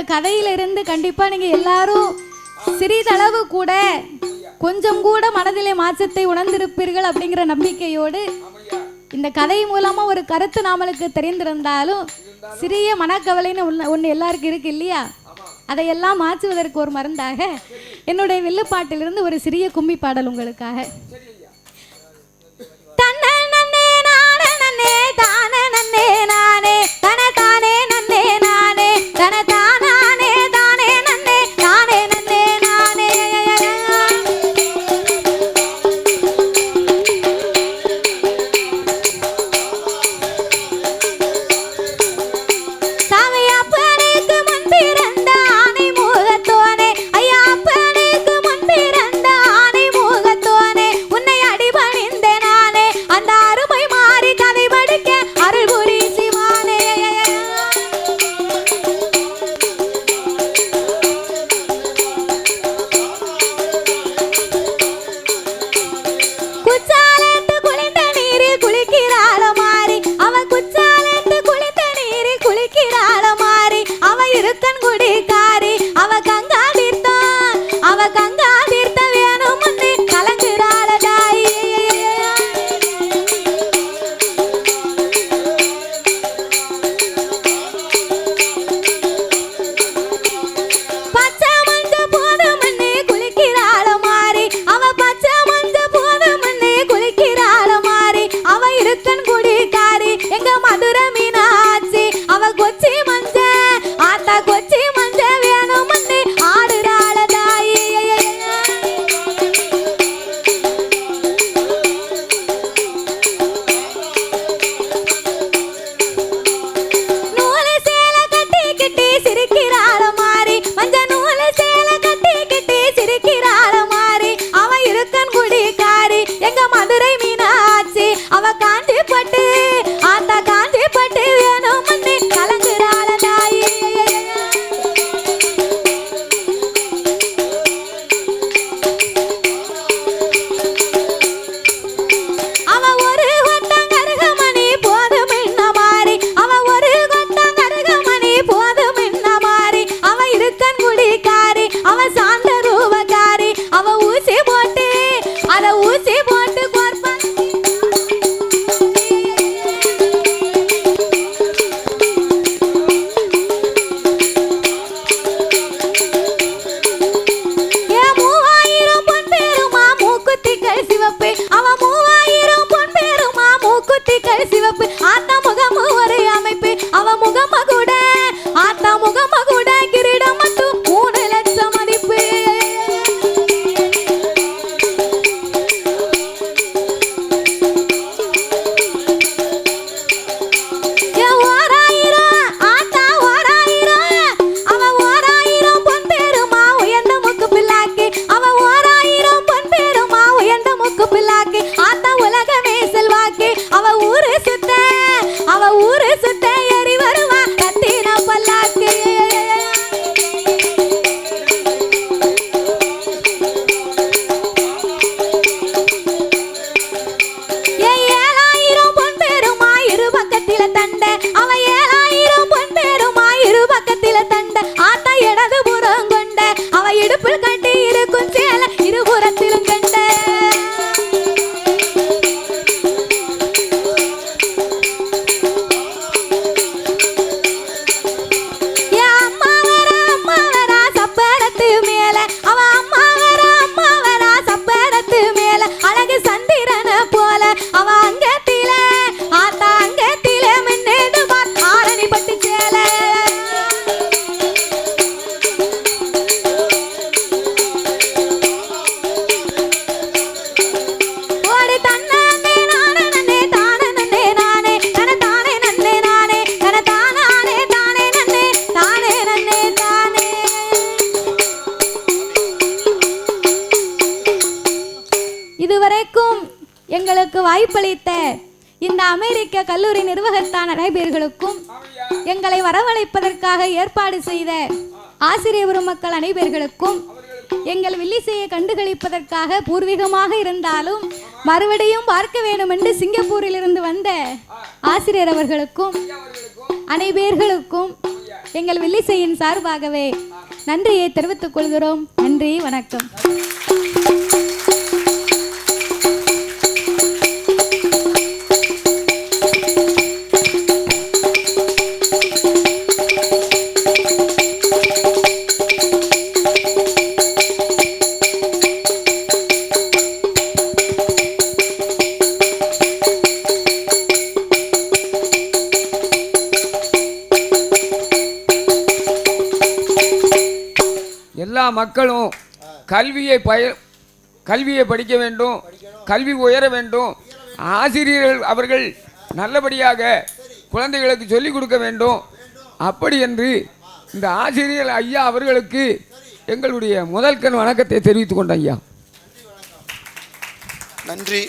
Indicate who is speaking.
Speaker 1: கதையிலிருந்து கண்டிப்பா நீங்க எல்லாரும் சிறிதளவு கூட கொஞ்சம் கூட மனதிலே மாற்றத்தை உணர்ந்திருப்பீர்கள் அப்படிங்கிற நம்பிக்கையோடு இந்த கதை மூலமா ஒரு கருத்து நாமளுக்கு தெரிந்திருந்தாலும் சிறிய மனக்கவலைன்னு ஒன்று எல்லாருக்கும் இருக்கு இல்லையா? அதையெல்லாம் மாற்றுவதற்கு ஒரு மருந்தாக என்னுடைய வில்லுப்பாட்டிலிருந்து ஒரு சிறிய கும்மி பாடல் உங்களுக்காக. எங்களுக்கு வாய்ப்பளித்த இந்த அமெரிக்க கல்லூரி நிர்வாகத்தான அனைவர்களுக்கும் எங்களை வரவழைப்பதற்காக ஏற்பாடு செய்த ஆசிரியர் பெருமக்கள் அனைவர்களுக்கும் எங்கள் வில்லிசையை கண்டுகளிப்பதற்காக பூர்வீகமாக இருந்தாலும் மறுபடியும் பார்க்க வேண்டும் என்று சிங்கப்பூரில் இருந்து வந்த ஆசிரியர் அவர்களுக்கும் அனைவர்களுக்கும் எங்கள் வில்லிசையின் சார்பாகவே நன்றியை தெரிவித்துக் கொள்கிறோம். நன்றி, வணக்கம்.
Speaker 2: எல்லா மக்களும் கல்வியை படிக்க வேண்டும், கல்வி உயர வேண்டும். ஆசிரியர்கள் அவர்கள் நல்லபடியாக குழந்தைகளுக்கு சொல்லிக் கொடுக்க வேண்டும். அப்படி என்று இந்த ஆசிரியர் ஐயா அவர்களுக்கு எங்களுடைய முதல் கண் வணக்கத்தை தெரிவித்துக் கொண்ட ஐயா.
Speaker 3: நன்றி.